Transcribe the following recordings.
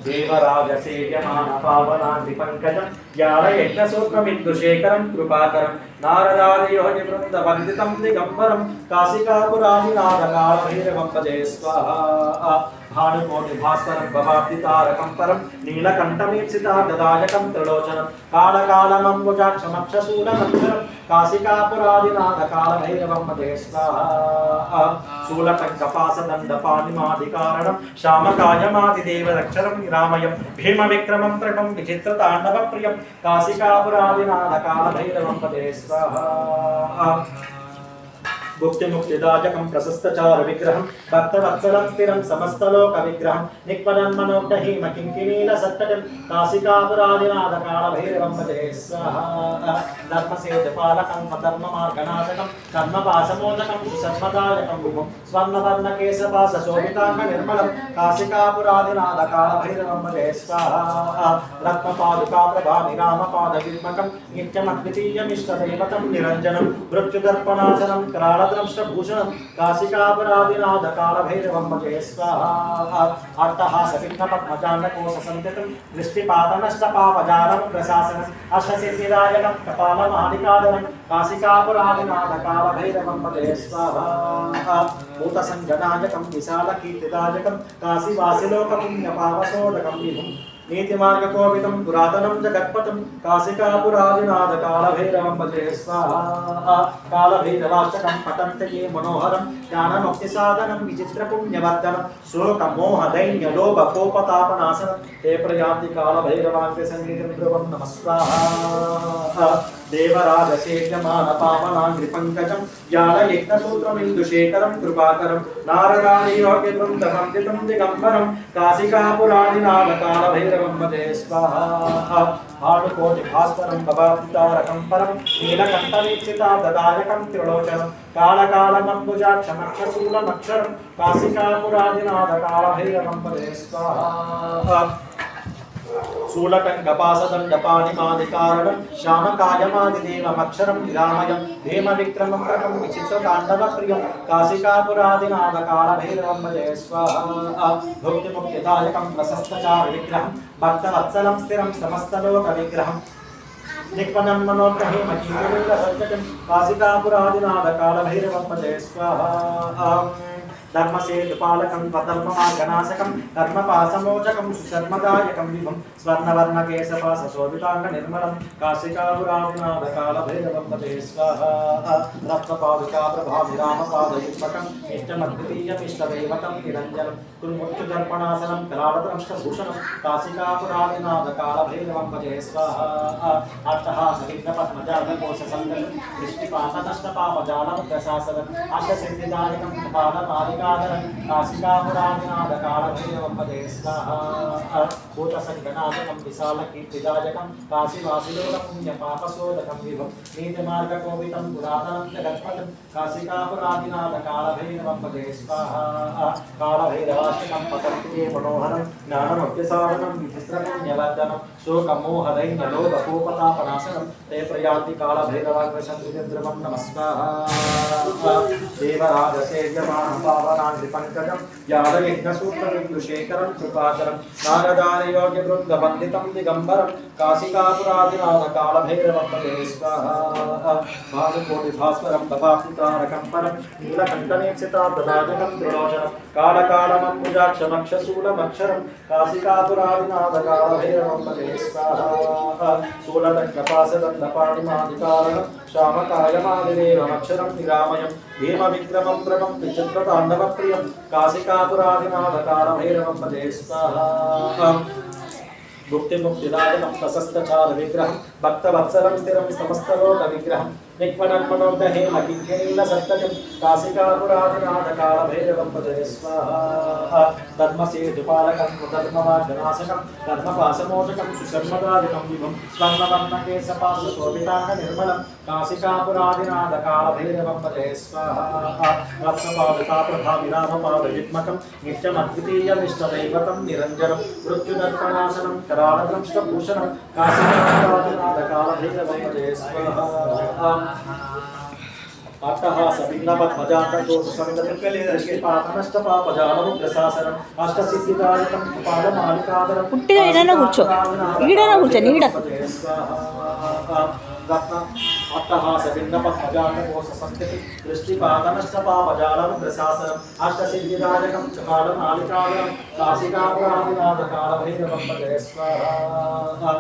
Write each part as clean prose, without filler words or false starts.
देवराजसेव्यमान पावनाग्निपङ्कजं ज्ञानयज्ञसूत्रमिन्दुशेखरं कृपाकरं नारदादियोगिवृन्दवन्दितं दिगम्बरं काशिकापुरादिनाथकालभैरवं भजे स्वाहा भानुकोटिभास्वरं भवाब्धितारकं परं नीलकण्ठमीप्सितार्धदायकं त्रिलोचनं कालकालमम्बुजाक्षमक्षशूलमक्षरं काशिकापुरादिनाथकालभैरवं भजे स्वाहा शूलकङ्कपासदण्डपाणिमादिकारणं श्यामकायमादिदेवरक्षरं निरामयं भीमविक्रमं त्रिटं विचित्रताण्डवप्रियं काशिकापुरादिनाथकालभैरवं भजे स्वाहा भुक्तिमुक्तिदायकं प्रशस्तचार विग्रहं भक्तवत्सलं स्थिरं समस्तलोक विग्रहं निक्पदन्मनोग्धहीम किङ्किणीलसत्तटिं काशिकापुरादिनाथकालभैरवं भजे स्वाहा धर्मसेतुपालकं धर्ममार्गनाशकं कर्मपाशमोचकं सुसर्वदायकं विभुं स्वर्णवर्णकेशपाशशोभिताङ्गनिर्मलं काशिकापुरादिनाथकालभैरवं भजे स्वाहा रत्नपादुकाप्रभानिरामपादविद्मकं नित्यमद्वितीयमिष्टदैवतं निरञ्जनं मृत्युदर्पणासनं करालद्रंष्टभूषणं काशिकापुरादिनाथकालभैरवं भजे स्वाहा अट्टहासविघ्नपद्मजाण्डकोशसन्धितं दृष्टिपातनष्टपापजालं प्रशासनम् अष्टसिद्धिदायकं कपालमालिकादनं काशिकापुरादिनाथकालभैरवं भजे स्वाहा भूतसञ्जनायकं विशालकीर्तिदायकं काशीवासिलोकपुण्यपावसोदकं विभुं नीतिमार्गकोविदं पुरातनं जगत्पथं काशिकापुरादिनाथकालभैरवं भजे स्वाहा कालभैरवाष्टकं पठन्ति ये मनोहरं ज्ञानमुक्तिसाधनं विचित्रपुण्यवर्धनं शोकमोहदैन्यलोभकोपतापनाशनं ते प्रयान्ति कालभैरवाङ्कृसन्निधिं ध्रुवं नमः स्वाहा देवराजसेव्यमानपावनाङ्घ्रिपङ्कजं ज्ञानयज्ञसूत्रमिन्दुशेखरं कृपाकरं नारदादियोगिवृन्दवन्दितं दिगम्बरं काशिकापुरादिनाथकालभैरवं भजे स्वाहा भानुकोटिभास्वरं भवाब्धितारकं परं नीलकण्ठवीक्षितार्धदायकं त्रिलोचनं कालकालमम्बुजाक्षमक्षशूलमक्षरं काशिकापुरादिनाथकालभैरवं भजे स्वाहा शूलकङ्कपासदण्डपाणिमादिकारणं श्यामकायमादिदेवमक्षरं निरामयं भीमविक्रमं प्रकं विचित्रताण्डवप्रियं काशिकापुरादिनाथकालभैरवं भजे स्वाहा भुक्तिमुक्तिदायकं प्रशस्तचारुविग्रहं भक्तवत्सलं स्थिरं समस्तलोकविग्रहं निक्पनं मनोग्रहीमकीर्तिलिङ्गसज्जटिं काशिकापुरादिनाथकालभैरवं भजे स्वाहा धर्मसेतुपालकं धर्ममार्गनाशकं धर्मपाशमोचकं सुशर्मदायकं विभुं स्वर्णवर्णकेशपाशशोभिताङ्गनिर्मलं काशिकापुरादिनाथकालभैरवं भजे स्वाहा रत्नपादुकाप्रभाभिरामपादयुग्मकं इष्टमद्वितीयमिष्टदैवतं निरञ्जनं कुर्मुक्तिदर्पणासनं करालद्रंष्टभूषणं काशिकापुरादिनाथकालभैरवं भजे स्वाहा अट्टहासविघ्नपद्मजालकोशसन्दनं दृष्टिपातनष्टपापजालं प्रशासनम् अष्टसिद्धिदायकं कपालमालिका काशिकापुरादिनाथकालभैरवं भजे स्वाहा भूतसङ्गनायकं विशालकीर्तिदायकं काशीवासिलोकपुण्यपापशोधकं विभुं नीतिमार्गकोविदं पुरातनं जगत्पथं काशिकापुरादिनाथकालभैरवं भजे स्वाहा कालभैरवाष्टकं पठन्ति ये मनोहरं ज्ञानमुक्तिसाधनं विचित्रपुण्यवर्धनं शोकमोहदैन्यलोभकोपतापनाशनं ते प्रयान्ति कालभैरवाग्रसन्निधिं ध्रुवं नमः स्वाहा देवराजसेव्यमानं पावनाङ्घ्रिपङ्कजं ज्ञानयज्ञसूत्रमिन्दुशेखरं कृपाकरं नारदादियोगिवृन्दवन्दितं दिगम्बरं काशिकापुरादिनाथकालभैरवं भजे स्वाहा भानुकोटिभास्वरं भवाब्धितारकं परं नीलकण्ठमीप्सितार्धदायकं त्रिलोचनं कालकालमम्बुजाक्षमक्षशूलमक्षरं काशिकापुरादिनाथकालभैरवं भजे स्वाहा शूलकङ्कपासदण्डपाणिमादिकारणं श्यामकायमादिदेवमक्षरं निरामयं भीमविक्रमं प्रभं विचित्रताण्डवप्रियं काशिकापुरादिनाथकालभैरवं भजे स्वाहा भुक्तिमुक्तिदायकं प्रशस्तचारुविग्रहं भक्तवत्सलं स्थिरं समस्तलोकविग्रहं निक्पणन्मनोग्धहीम किङ्किणीलसत्तटिं काशिकापुरादिनाथकालभैरवं भजे स्वाहा धर्मसेतुपालकं धर्ममार्गनाशकं धर्मपाशमोचकं सुशर्मदायकं विभुं स्वर्णवर्णकेशपाशशोभिताङ्गनिर्मलं काशिकापुरादिनाथकालभैरवं भजे स्वाहा रत्नपादुकाप्रभाविरामपादयुग्मकं नित्यमद्वितीयमिष्टदैवतं निरञ्जनं मृत्युदर्पणासनं करालद्रंष्टभूषणं काशिकापुरादिनाथकालभैरवं भजे स्वाहा अट्टहास भिन्नपद्मजातकोश समितपातनष्टपापजालमुग्रशासनम् अष्टसिद्धिदायकं पादमालिकादरं పుట్టిగా ఈడనే కూర్చో ఈడనే కూర్చో నీడ रत्न अट्टहास भिन्नपद्मजातकोश समिति दृष्टिपातनष्टपापजालमुग्रशासनम् अष्टसिद्धिदायकं पादमालिकादरं काशिकापुरादिनाथकालभैरवं भजे स्वाहा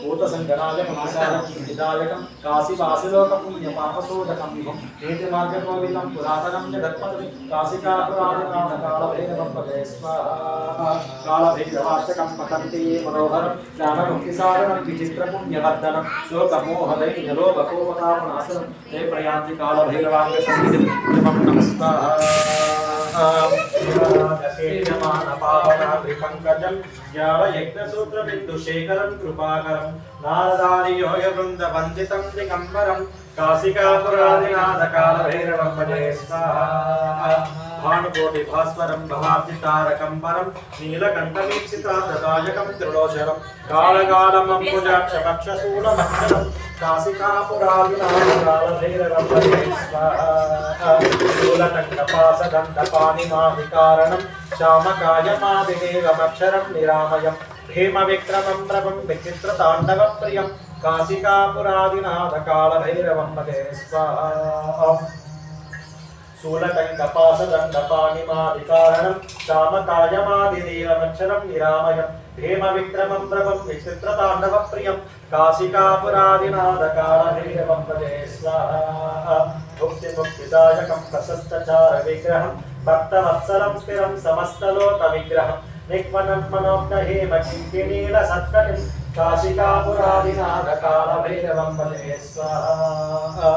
भूतसंगनायकं विशालं काशीवासिलोकं पुण्यपापशोधकं विभुं नीतिमार्गकोविदं पुरातनं जगत्पतिं काशिकापुरादिनाथकालभैरवं भजे स्वाहा कालभैरवाष्टकं पठन्ति ये मनोहरं ज्ञानमुक्तिसारणं विचित्रपुण्यवर्धनं शोकमोहदैन्यलोभकोपतापनाशनं ते प्रयान्ति कालभैरवाङ्गसन्निधिं नमस्कार पावनाग्रिपङ्कजं ज्ञानयज्ञसूत्रबिन्दुशेखरं कृपाकरं नारदादियोगवृन्दवन्दितं दिगम्बरं काशिकापुरादिनाथकालभैरवं भजे स्वाहा भानुकोटिभास्वरं भवाब्धितारकं परं नीलकण्ठवीक्षितादायकं त्रिलोचनं कालकालमम्बुजाक्षपक्षशूलमक्षरं काशिकापुरादिनाथकालभैरवं भजे स्वाहा शूलटङ्कपासदण्डपाणिमादिकारणं श्यामकायमादिदेवमक्षरं निरामयं भीमविक्रमं प्रभं विचित्रताण्डवप्रियं काशिकापुरादिनाथकालभैरवं भजे स्वाहा शूलटङ्कपासदण्डपाणिमादिकारणं श्यामकायमादिदेवमक्षरं निरामयं भीमविक्रमं प्रभं विचित्रताण्डवप्रियं काशिकापुरादिनाथकालभैरवं भजे स्वाहा मुक्तिमुक्तिदायकं प्रशस्तचारविग्रहं भक्तवत्सलं स्थिरं समस्तलोकविग्रहं निक्मनं मनोज्ञहेमकिङ्किणीलसत्कटिं काशिकापुरादिनाथकालभैरवं भजे स्वाहा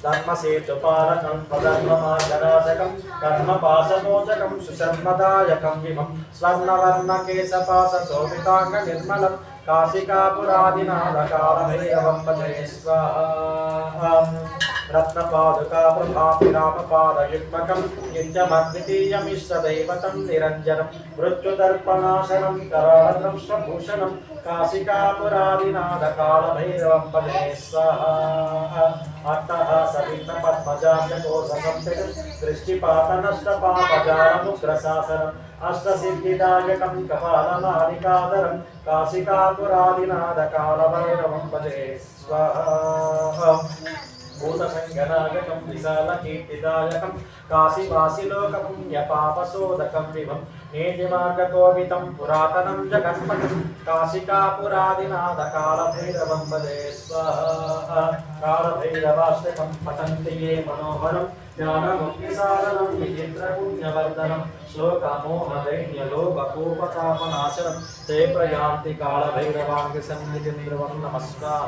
धर्मसेतुपालकं स्वधर्ममार्गनाशकं कर्मपाशमोचकं सुशर्मदायकं विभं स्वर्णवर्णकेशपाशशोभिताङ्गनिर्मलं काशिकापुरादिनाथकालभैरवं भजे स्वाहा रत्नपादुकाप्रभाभिरामपादयुग्मकं नित्यमद्वितीयमिष्टदैवतं निरञ्जनं मृत्युदर्पणाशनं करालदंष्ट्रभूषणं काशिकापुरादिनाथकालभैरवं भजे स्वाहा अट्टहासभिन्नपद्मजातकोशसंस्थितं दृष्टिपातनष्टपापजालमुग्रशासनम् अष्टसिद्धिदायकं कपालमालिकाधरं काशिकापुरादिनाथकालभैरवं भजे स्वाहा भूतसंगनायकं विशालकीर्तिदायकं काशीवासिलोकपुण्यपापशोधकं विभं नेतिमार्गकोवितं पुरातनं जगन्पतिं काशिकापुरादिनाथकालभैरवं भजे स्वाहा कालभैरवाष्टकं पठन्ति ये मनोहरं ज्ञानमुक्तिसाधनं विचित्रपुण्यवर्धनं श्लोकमोहदैन्यलोभकोपतापनाशनं ते प्रयान्ति कालभैरवाङ्गसन्निधिं नमस्कार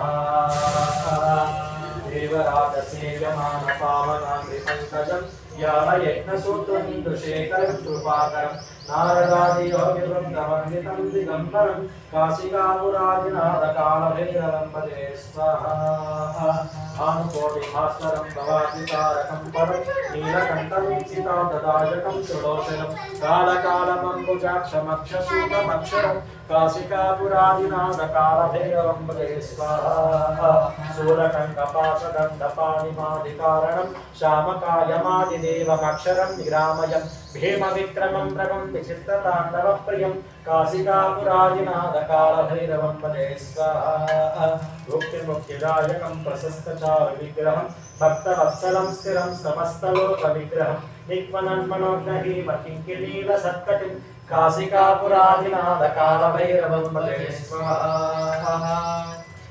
देवराजसेव्यमानपावनाङ्गपङ्कजं ज्ञानयज्ञसूत्रमिन्दुशेखरं कृपाकरं नारदादियोगिवृन्दवन्दितं दिगम्बरं काशिकापुरादिनाथकालभैरवं भजे स्वाहा भानुकोटिभास्वरं भवाब्धितारकं परं नीलकण्ठवीक्षितादायकं त्रिलोचनं कालकालमम्बुजाक्षमक्षशूलमक्षरं काशिकापुरादिनाथकालभैरवं भजे स्वाहा शूलटङ्कपाशदण्डपाणिमादिकारणं श्यामकायमादिदेवमक्षरं निरामयं भीमविक्रमं प्रभं विचित्रताण्डवप्रियं काशिकापुरादिनाथकालभैरवं भजे स्वाहा भुक्तिमुक्तिदायकं प्रशस्तचारुविग्रहं भक्तवत्सलं स्थिरं समस्तलोकविग्रहं निक्मनन्मनोज्ञहेमकिङ्किणीलसत्कटिं काशिकापुरादिनाथकालभैरवं भजे स्वाहा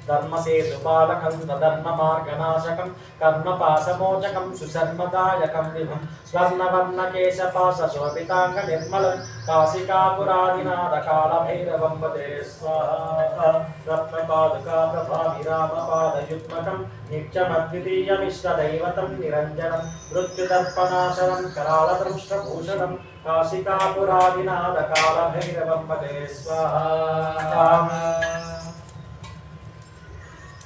धर्मसेतुपालकं धर्ममार्गनाशकं कर्मपाशमोचकं सुशर्मदायकं विभुं स्वर्णवर्णकेशपाशशोभिताङ्गनिर्मलं काशिकापुरादिनाथकालभैरवं भजे स्वाहा रत्नपादुकाप्रभाभिरामपादयुग्मकं नित्यमद्वितीयमिष्टदैवतं निरञ्जनं मृत्युदर्पणाशनं करालदंष्ट्रभूषणं काशिकापुरादिनाथकालभैरवं भजे स्वाहा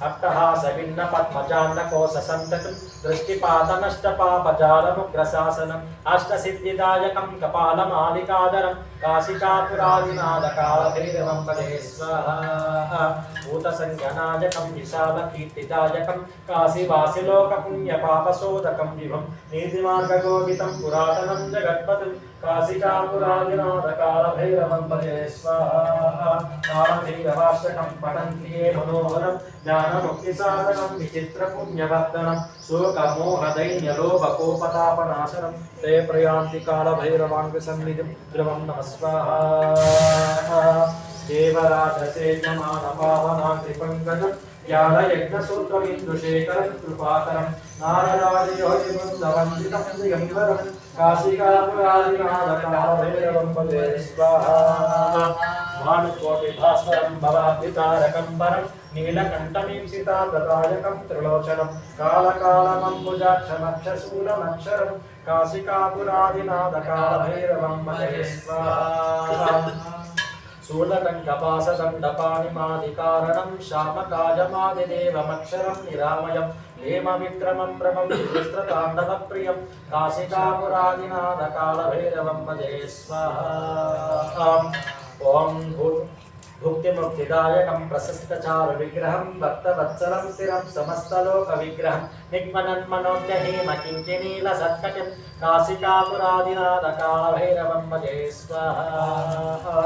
अट्टहास भिन्न पद्मजान्नकोश संततं दृष्टिपातनष्टपापजालमुग्रशासनम् अष्टसिद्धिदायकं कपालमालिकाधरं काशिकापुरादिनादकालभैरवं भजे स्वाहा भूतसंज्ञनायकं विशालकीर्तिदायकं काशीवासिलोकपुण्यपापशोधकं विभं नीतिमार्गगोहितं पुरातनं जगत्पतिं काशिकापुरादिनादकालभैरवं भजे स्वाहा कालभैरवाष्टकं पठन्ति ये मनोहरं ज्ञानमुक्तिसाधनं विचित्रपुण्यवर्धनं शोकमोहदैन्यलोभकोपतापनाशनं ते प्रयान्ति कालभैरवाङ्गसन्निधिं ध्रुवं नमः स्वाहा देवराजसेव्यमानपावनाग्रिपङ्कजं ज्ञानयज्ञसूत्रमिन्दुशेखरं कृपाकरं नारदादियोगिवृन्दवन्दितं दिगम्बरं काशिकापुरादिनादकालभैरवं भजे स्वाहा भानुकोटिभास्वरं भवाब्धितारकं वरं नीलकण्ठमींसिताप्रदायकं त्रिलोचनं कालकालमम्बुजाक्षमक्षशूलमक्षरं काशिकापुरादिनादकालभैरवं भजे स्वाहा शूलकण्ठपाशदण्डपाणिमादिकारणं श्यामकायमादिदेवमक्षरं निरामयं हेमविक्रमं भ्रमं विस्तृताण्डवप्रियं काशिकापुरादिनादकालभैरवं भजे स्वाहा ॐ भुक्तिमुक्तिदायकं प्रशस्तचारुविग्रहं भक्तवत्सलं स्थिरं समस्तलोकविग्रहं निग्मनन्मनोज्ञहेमकिङ्किणीलसत्कटिं काशिकापुरादिनादकालभैरवं भजे स्वाहा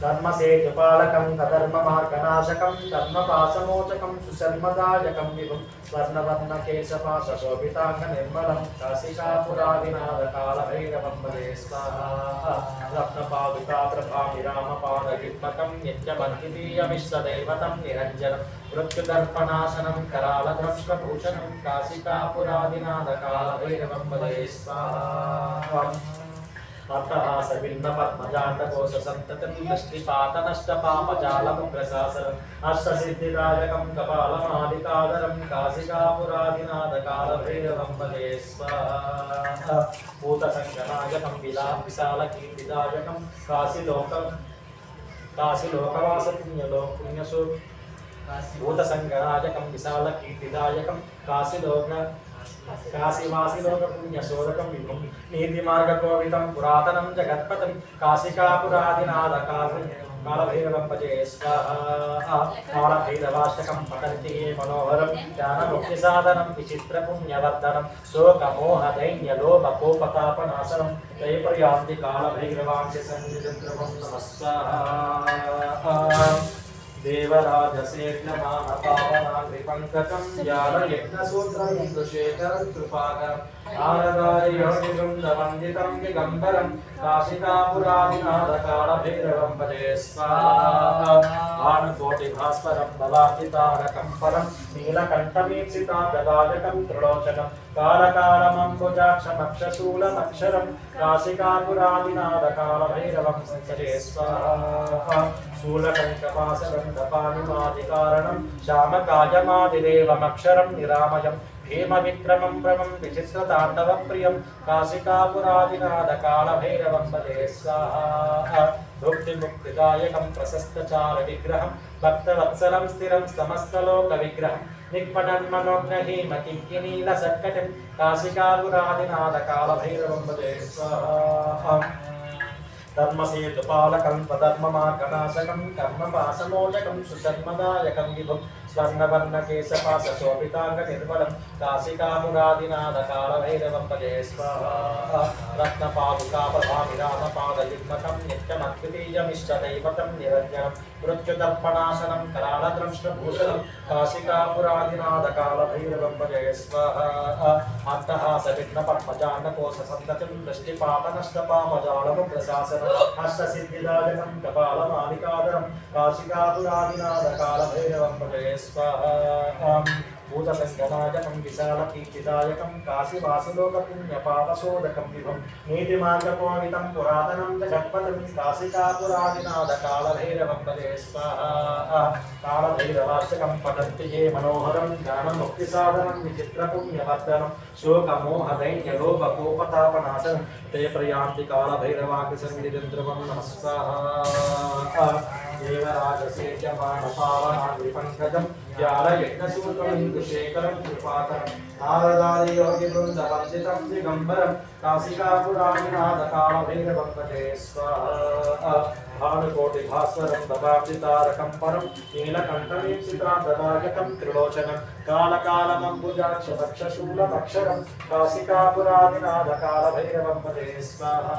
धर्मसेतुपालकं कधर्ममार्गनाशकं धर्मपाशमोचकं सुशर्मदायकं विभुं स्वर्णवर्णकेशपाशशोभिताङ्गनिर्मलं काशिकापुरादिनादकालभैरवं भजे स्वाहा रत्नपादुकाप्रभाभिरामपादयुग्मकं नित्यमद्वितीयमिष्टदैवतं निरञ्जनं मृत्युदर्पणाशनं करालद्रष्टभूषणं काशिकापुरादिनादकालभैरवं भजे स्वाहा अट्टहास भिन्न पद्मजाण्डकोशसन्ततं दृष्टिपातनष्टपापजालमुग्रशासनम् अष्टसिद्धिदायकं कपालमालिकाधरं काशिकापुरादिनादकालभैरवं भजे स्वाहा भूतसङ्गनायकं विशालकीर्तिदायकं काशीलोकवासपुण्यसो भूतसङ्गनायकं विशालकीर्तिदायकं काशीवासिलोकपुण्यशोधकं विभुं नीतिमार्गकोविदं पुरातनं जगत्पतिं काशिकापुरादिनादकालभैरवं भजे स्वाहा कालभैरवाष्टकं पठन्ति ये मनोहरं ज्ञानमुक्तिसाधनं विचित्रपुण्यवर्धनं शोकमोहदैन्यलोभकोपतापनाशनं ते प्रयान्ति कालभैरवाङ्गसन्निधिं ध्रुवं नमः स्वाहा देवराजसेव्यमानपावनाग्रिपङ्कजं ज्ञानयज्ञसूत्रमिन्दुशेखरं कृपाकरं नारदादियोगिवृन्दवन्दितं दिगम्बरं काशिकापुरादिनादकालभैरवं भजे स्वाहा भानुकोटिभास्वरं भवाब्धितारकं परं नीलकण्ठमीप्सिताप्रदायकं त्रिलोचनं कालकालमम्बुजाक्षमक्षशूलमक्षरं काशिकापुरादिनादकालभैरवं भजे स्वाहा शूलकण्ठपाशगन्धपाणिमादिकारणं श्यामकायमादिदेवमक्षरं निरामयं हेमविक्रमं भ्रमं विचित्रताण्डवप्रियं काशिकापुरादिनादकालभैरवं भजे स्वाहा भुक्तिमुक्तिदायकं प्रशस्तचारुविग्रहं भक्तवत्सलं स्थिरं समस्तलोकविग्रहं निग्मनन्मनोज्ञहेमकिङ्किणीलसत्कटिं काशिकापुरादिनादकालभैरवं भजे स्वाहा धर्मसेतुपालकं स्वधर्ममार्गनाशकं कर्मपाशमोचकं सुशर्मदायकं विभुं स्वर्णवर्णकेशपाशशोभिताङ्गनिर्मलं काशिकापुरादिनादकालभैरवं भजे स्वाहा रत्नपादुकाप्रभाभिरामपादयुग्मकं नित्यमद्वितीयमिष्टदैवतं निरञ्जनं मृत्युदर्पणाशनं करालद्रष्टभूषणं काशिकापुरादिनादकालभैरवं भजे स्वाहा अट्टहास भिन्न पद्मजाण्डकोशसन्ततिं दृष्टिपातनष्टपापजालमुग्रशासनम् अष्टसिद्धिदायकं कपालमालिकाधरं काशिकापुरादिनादकालभैरवं भजे स्वाहा भूतसङ्गनायकं विशालकीर्तिदायकं काशीवासिलोकपुण्यपापशोधकं विभुं नीतिमार्गकोविदं पुरातनं जगत्पतिं काशिकापुरादिनादकालभैरवं भजे स्वाहा कालभैरवाष्टकं पठन्ति ये मनोहरं ज्ञानमुक्तिसाधनं विचित्रपुण्यवर्धनं शोकमोहदैन्यलोभकोपतापनाशनं ते प्रयान्ति कालभैरवाङ्गसन्निधिं ध्रुवं नमः स्वाहा देवराजसेव्यमानपावनाद्रिपङ्कजं ज्ञानयज्ञसूत्रमिन्दुशेखरं कृपाकरं नारदादियोगिवृन्दवन्दितं दिगम्बरं काशिकापुराणिनाथकालभैरवं भजे स्वाहा भानुकोटिभास्वरं ददाब्दितारकं परं नीलकण्ठमीप्सितां त्रिलोचनं कालकालमम्बुजाक्षरक्षशूलमक्षरं काशिकापुरादिनाथकालभैरवं भजे स्वाहा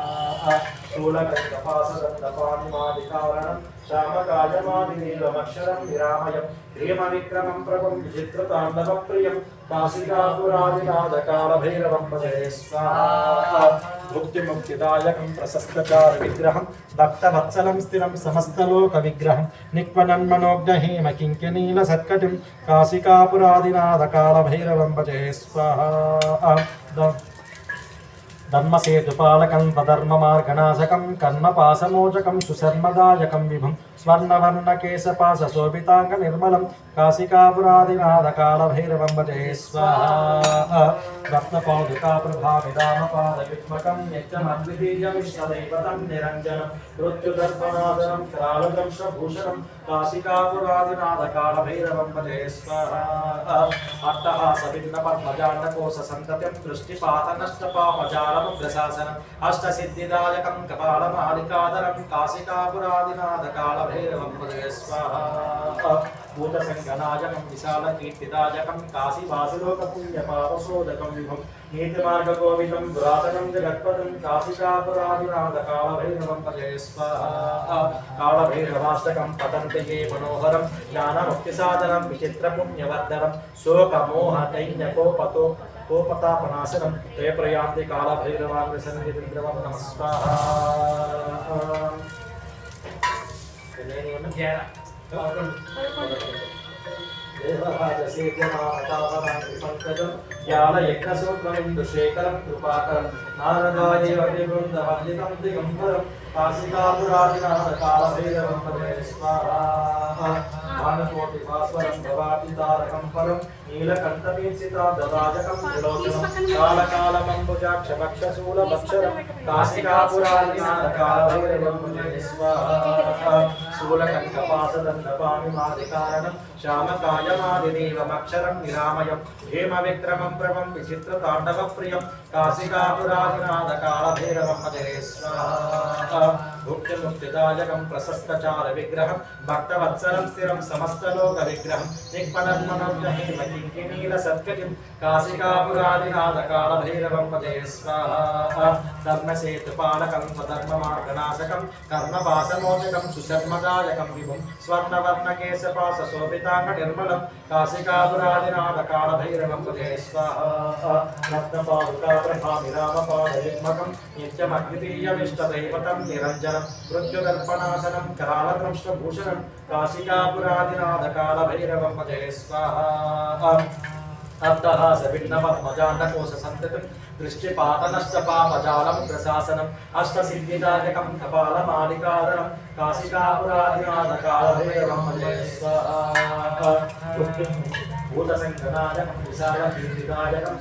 शूलकण्ठपासदन्दपानिमादिकारणं श्यामकायमादिनीलमक्षरं विरामयं प्रियमविक्रमं प्रभुं विचित्रताण्डवप्रियं काशिकापुरादिनाथकालभैरवं भजे स्वाहा भुक्तिमुक्तिदायकं प्रशस्तचारविग्रहं भक्तवत्सलं स्थिरं समस्तलोकविग्रहं निक्वनन्मनोज्ञहीम किङ्किनीलसत्कटिं काशिकापुरादिनाथकालभैरवं भजे स्वाहा धर्मसेतुपालकं स्वधर्ममार्गनाशकं कर्मपाशमोचकं सुशर्मदायकं विभुं स्वर्णवर्णकेशपाशशोभिताङ्गनिर्मलं काशिकापुरादिनाथकालभैरवं भजे स्वाहा रत्नपादुकाप्रभाविदामपादयुग्मकं नित्यमद्वितीयमिष्टदैवतं निरञ्जनं मृत्युदर्पणादनं करालदंशभूषणं काशिकापुरादिनाथकालभैरवं भजे स्वाहा अट्टहासभिन्नपद्मजाण्डकोशसन्ततिं दृष्टिपातनष्टपापजालमुग्रशासनम् अष्टसिद्धिदायकं कपालमालिकाधरं काशिकापुरादिनाथकालभैरवं भजे स्वाहा भूतसङ्गनायकं विशालकीर्तिदायकं काशीवासिलोकपुण्यपापशोधकं विभुं नीतिमार्गगोविदं पुरातनं जगत्पदं काशिकापुरादिनाथकालभैरवं भजे स्वाहा कालभैरवाष्टकं पठन्ति ये मनोहरं ज्ञानमुक्तिसाधनं विचित्रपुण्यवर्धनं शोकमोहदैन्यकोपतो कोपतापनाशनं ते प्रयान्ति कालभैरवाग्रसन्निधिन्द्रवं नमः स्वाहा देवराजसेव्यमानपावनाद्रिपङ्कजं ज्ञानयज्ञसूत्रमिन्दुशेखरं कृपाकरं नारदादियोगिवृन्दवन्दितं दिगम्बरं काशिकापुरादिनाथकालभैरवं भजे स्वाहा भानुकोटिभास्वरं भवाब्दितारकं परं नीलकण्ठमीप्सिताब्दराजकं त्रिलोचनं कालकालमम्बुजाक्षमक्षशूलमक्षरं काशिकापुरादिनाथकालभैरवं भजे स्वाहा शूलकण्ठपाशदण्डपाणिमादिकारणं श्यामकायमादिदेवमक्षरं विरामयं हेमविक्रमं प्रभं विचित्रताण्डवप्रियं काशिकापुरादिनाथकालभैरवं भजे स्वाहा भुक्तिमुक्तिदायकं प्रशस्तचारविग्रहं भक्तवत्सलं स्थिरं समस्तलोकविग्रहं निक्पनन्मनोज्ञहीमकिङ्किणीलसत्कटिं काशिकापुरादिनाथकालभैरवं भजे स्वाहा धर्मसेतुपालकं स्वधर्ममार्गनाशकं कर्मपाशमोचकं सुशर्मदायकं विभुं स्वर्णवर्णकेशपाशशोभिताङ्गनिर्मलं काशिकापुरादिनाथकालभैरवं भजे स्वाहा रत्नपादुकाप्रभामिरामपादयुग्मकं नित्यमद्वितीयमिष्टदैवतं निरञ्जनं मृत्युदर्पणाशनं करालदंष्टभूषणं काशिकापुरादिनाथकालभैरवं भजे स्वाहा अट्टहासभिन्नपद्मजाण्डकोशसन्ततिं दृष्टिपातनश्चपापजालमुग्रशासनम् अष्टसिद्धिदायकं कपालमालिकाधरं काशिकापुरादिनाथकालभैरवं भजे स्वाहा भूतसङ्गनायकं विशालकीर्तिदायकं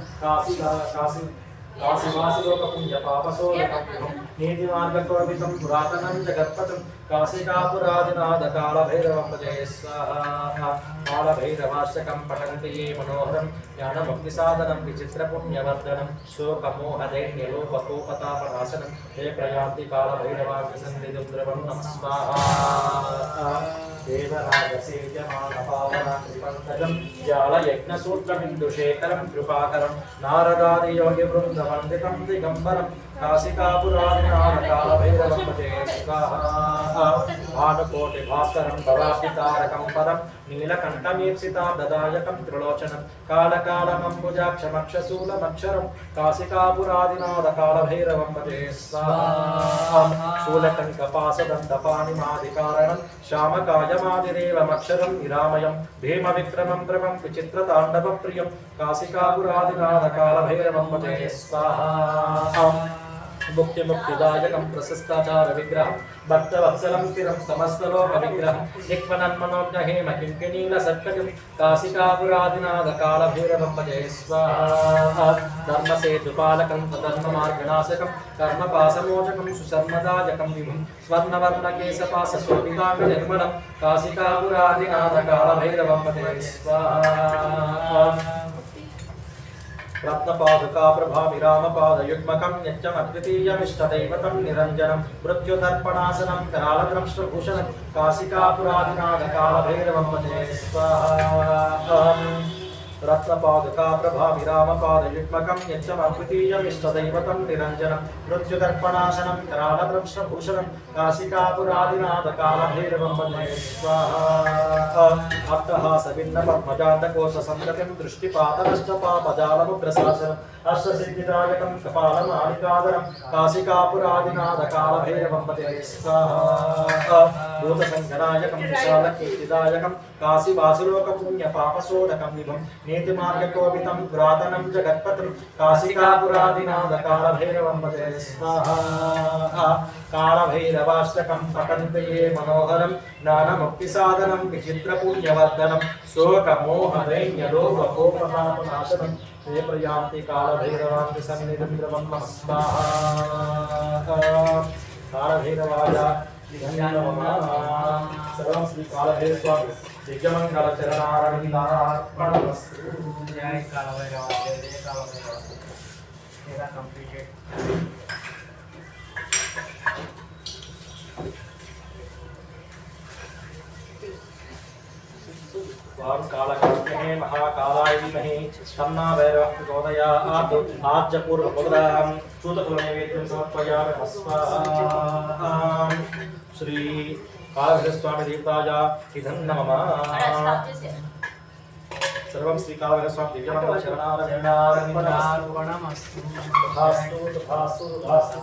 काशीवासिलोकपुण्यपापशोधकं नीतिमार्गकोविदं पुरातनं जगत्पथं काशिकापुरादिनाथकालभैरवं भजे स्वाहा कालभैरवाष्टकं पठन्ति ये मनोहरं ज्ञानमुक्तिसाधनं विचित्रपुण्यवर्धनं शोकमोहदैन्यलोपकोपतापनाशनं ते प्रयान्ति कालभैरवाग्रसन्निधिं नमः स्वाहा देवराजसेव्यमानपावनाद्रिपङ्कजं ज्ञानयज्ञसूत्रमिन्दुशेखरं कृपाकरं नारदादियोगिवृन्दवन्दितं दिगम्बरं काशिकापुरादिनाथकालभैरवं भजे स्वाहा भानुकोटिभास्वरं भवाब्दितारकं परं नीलकण्ठमीप्सिताब्ददायकं त्रिलोचनं कालकालमम्बुजाक्षमक्षशूलमक्षरं काशिकापुरादिनाथकालभैरवं भजे स्वाहा शूलकण्ठपाशदण्डपाणिमादिकारणं श्यामकायमादिदेवमक्षरं विरामयं भीमविक्रमं प्रभं विचित्रताण्डवप्रियं काशिकापुरादिनाथकालभैरवं भजे स्वाहा मुक्तिदायकं प्रशस्ताचार विग्रहं भक्तवत्सलं स्थिरं समस्तलोक विग्रहं निक्वनन्मनोज्ञहेम किङ्किणीलसत्कटिं काशिकापुरादिनाथ कालभैरवं भजे स्वाहा धर्मसेतुपालकं धर्ममार्गनाशकं कर्मपाशमोचकं सुशर्मदायकं विभुं स्वर्णवर्णकेशपाशशोभितां निर्मलं काशिकापुरादिनाथ कालभैरवं भजे स्वाहा रत्नपादुका प्रभामि रामपादयुग्मकं नित्यमद्वितीयमिष्टदैवतं निरञ्जनं मृत्युदर्पणासनं करालद्रंष्ट्रभूषणं काशिकापुरादिनाथ कालभैरवं भजे स्वाहा रत्नपादुका प्रभामि रामपादयुग्मकं नित्यमद्वितीयमिष्टदैवतं निरञ्जनं मृत्युदर्पणासनं करालद्रंष्ट्रभूषणं काशिकापुरादिनाथ कालभैरवं भजे स्वाहा अट्टहासभिन्नपद्मजातकोशसन्ततिं दृष्टिपातनष्टपापजालमुग्रशासनम् अष्टसिद्धिदायकं कपालमालिकाधरं काशिकापुरादिनाथ कालभैरवं भजे स्वाहा भूतसङ्गनायकं विशालकीर्तिदायकं काशीवासुलोकपुण्यपापशोधकं विभुं नीतिमार्गकोपितं पुरातनं जगत्पतिं काशिकापुरादिनाथ कालभैरवं भजे स्वाहा कालभैरवाष्टकं पठन्ति ये मनोहरं ज्ञानमुक्तिसाधनं विचित्रपुण्यवर्धनं शोकमोहदैन्यलोभकोपतापनाशनं ये प्रयान्ति कालभैरवान्ति सन्निधिं द्रवं नमः स्वाहा कालभैरवाय नमः सर्वं श्री कालभैरव स्वामी दिव्यमंगल चरणारविन्दार्पणमस्तु जय कालभैरव जय कालभैरव मेरा कंप्लीटेड वाम कालकर्मणे महाकालाय विमहे तन्ना भैरवः प्रचोदयात् आज्यपूर्वमुद्रां चूतफलनैवेद्यं समर्पयामि स्वाहा श्री कालभैरवस्वामी देवताय इदं नमः सर्वं श्री कालभैरवस्वामी दिव्यमंगल शरणारविन्दार्पणमस्तु तथास्तु तथास्तु तथास्तु